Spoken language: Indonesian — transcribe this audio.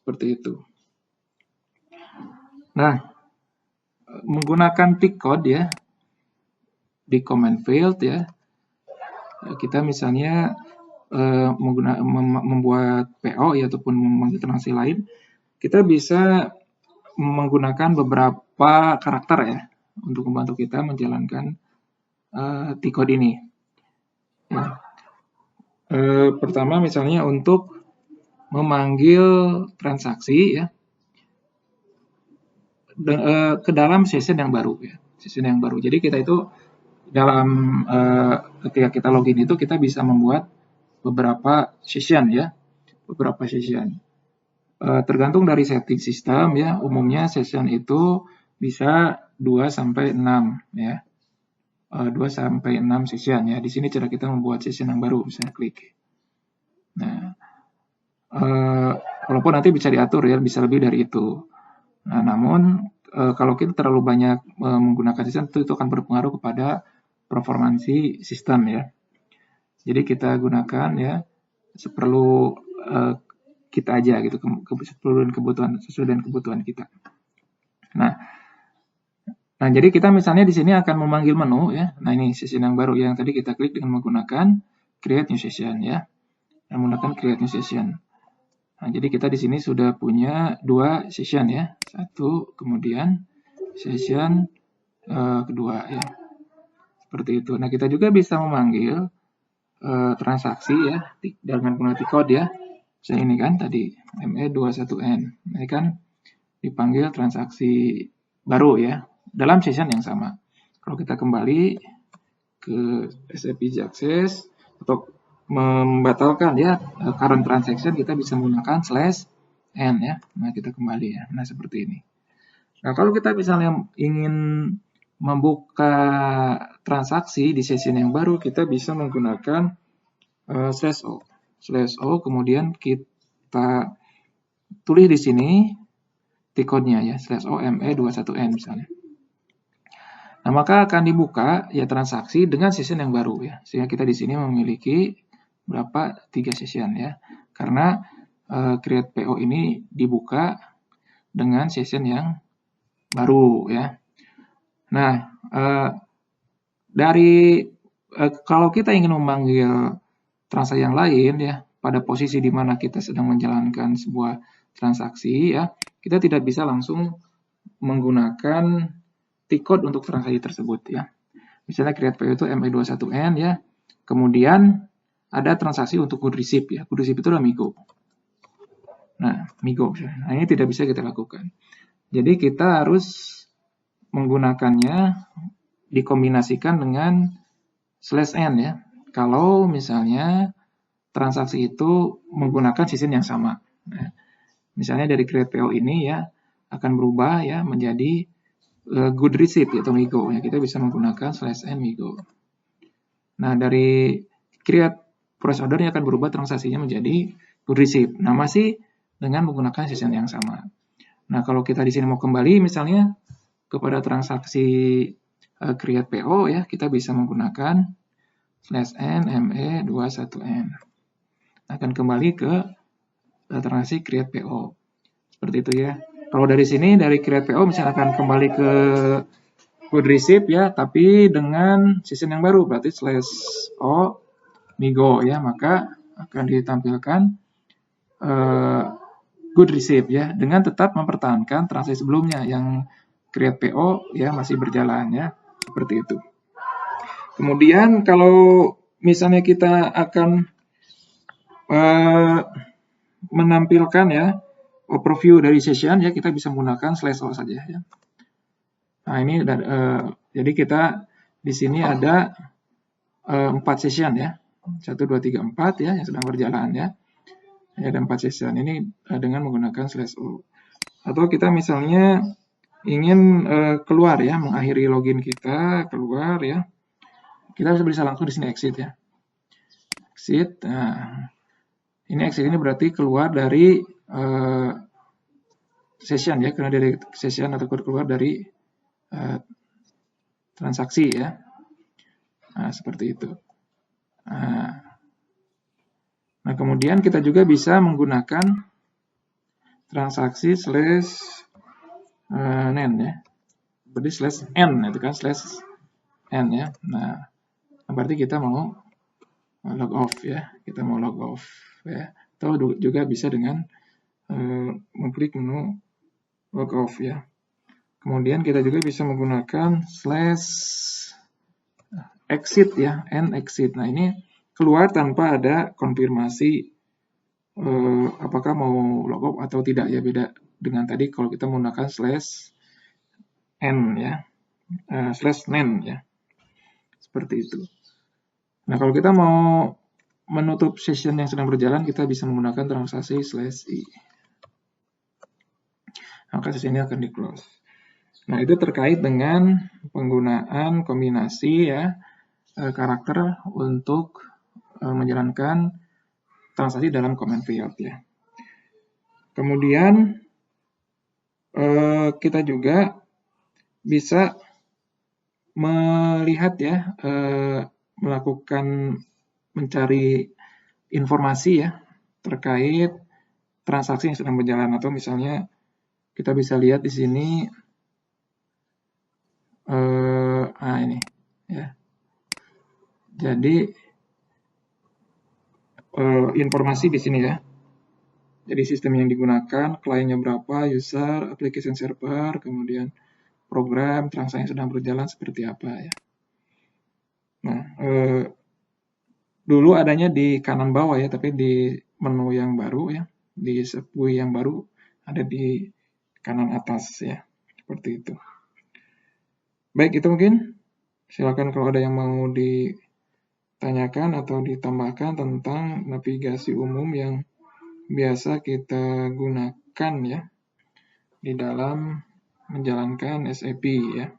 seperti itu. Nah, menggunakan tick code ya di command field ya, kita misalnya membuat PO ya ataupun memanggil transaksi lain, kita bisa menggunakan beberapa karakter ya untuk membantu kita menjalankan tick code ini. Ya. Pertama misalnya untuk memanggil transaksi ya ke dalam session yang baru ya, session yang baru. Jadi kita itu dalam ketika kita login itu kita bisa membuat beberapa session ya, beberapa session. Tergantung dari setting sistem ya, umumnya session itu bisa 2 sampai 6 ya. 2 sampai 6 session ya. Di sini cara kita membuat session yang baru, misalnya klik. Nah, walaupun nanti bisa diatur ya, bisa lebih dari itu. Nah, namun kalau kita terlalu banyak menggunakan sistem itu akan berpengaruh kepada performansi sistem ya. Jadi kita gunakan ya seperlu kita aja gitu, sesuai dengan kebutuhan kita. Nah, jadi kita misalnya di sini akan memanggil menu ya. Nah, ini session yang baru yang tadi kita klik dengan menggunakan create new session ya. Menggunakan create new session. Nah, jadi kita di sini sudah punya 2 session ya. Satu, kemudian session kedua ya. Seperti itu. Nah, kita juga bisa memanggil transaksi ya dengan menggunakan code ya. Misalnya ini kan tadi ME21N. Ini kan dipanggil transaksi baru ya dalam session yang sama. Kalau kita kembali ke SAP Access untuk membatalkan ya current transaction, kita bisa menggunakan /n ya. Nah, kita kembali ya. Nah, seperti ini. Nah, kalau kita misalnya ingin membuka transaksi di session yang baru, kita bisa menggunakan /o kemudian kita tulis di sini tick code-nya ya, /o ME21N misalnya. Nah, maka akan dibuka ya transaksi dengan session yang baru ya. Sehingga kita di sini memiliki berapa 3 session ya. Karena create PO ini dibuka dengan session yang baru ya. Nah, kalau kita ingin memanggil transaksi yang lain ya pada posisi di mana kita sedang menjalankan sebuah transaksi ya, kita tidak bisa langsung menggunakan tick code untuk transaksi tersebut ya. Misalnya create PO itu ME21N ya. Kemudian ada transaksi untuk good receipt ya. Good receipt itu adalah Migo. Nah, Migo. Nah, ini tidak bisa kita lakukan. Jadi kita harus menggunakannya dikombinasikan dengan /n ya. Kalau misalnya transaksi itu menggunakan session yang sama. Nah, misalnya dari create PO ini ya akan berubah ya menjadi good receipt atau Migo ya, kita bisa menggunakan /n Migo. Nah, dari create process order akan berubah transaksinya menjadi good receipt. Nah, masih dengan menggunakan session yang sama. Nah, kalau kita di sini mau kembali misalnya kepada transaksi create PO ya, kita bisa menggunakan /n ME21N. Akan kembali ke transaksi create PO. Seperti itu ya. Kalau dari sini, dari create PO misalnya akan kembali ke good receipt ya, tapi dengan session yang baru, berarti /o Migo ya, maka akan ditampilkan good receipt ya, dengan tetap mempertahankan transaksi sebelumnya yang create PO ya masih berjalan ya, seperti itu. Kemudian kalau misalnya kita akan menampilkan ya overview dari session ya, kita bisa menggunakan /o saja ya. Nah, ini jadi kita di sini ada 4 session ya. 1 2 3 4 ya yang sedang berjalan ya. Ini ada 4 session. Ini dengan menggunakan /o. Atau kita misalnya ingin keluar ya, mengakhiri login kita, keluar ya. Kita bisa langsung di sini exit ya. Exit. Nah, ini exit ini berarti keluar dari session ya, karena dari session atau keluar dari transaksi ya. Nah, seperti itu. Nah, kemudian kita juga bisa menggunakan transaksi slash nen ya. Berarti slash n itu kan slash n ya. Nah, berarti kita mau log off ya. Kita mau log off ya. Atau juga bisa dengan mengklik menu log off ya. Kemudian kita juga bisa menggunakan slash exit ya, n exit. Nah, ini keluar tanpa ada konfirmasi apakah mau log off atau tidak ya, beda dengan tadi kalau kita menggunakan slash n ya, slash nen ya, seperti itu. Nah, kalau kita mau menutup session yang sedang berjalan, kita bisa menggunakan transaksi slash i. Maka sesi ini akan di close. Nah, itu terkait dengan penggunaan kombinasi ya karakter untuk menjalankan transaksi dalam command field ya. Kemudian kita juga bisa melihat ya, melakukan mencari informasi ya terkait transaksi yang sedang berjalan, atau misalnya kita bisa lihat di sini ini ya. Jadi informasi di sini ya. Jadi sistem yang digunakan, kliennya berapa, user, application server, kemudian program, transaksi yang sedang berjalan seperti apa ya. Nah, dulu adanya di kanan bawah ya, tapi di menu yang baru ya, di GUI yang baru ada di kanan atas ya, seperti itu. Baik, itu mungkin. Silakan kalau ada yang mau ditanyakan atau ditambahkan tentang navigasi umum yang biasa kita gunakan ya di dalam menjalankan SAP ya.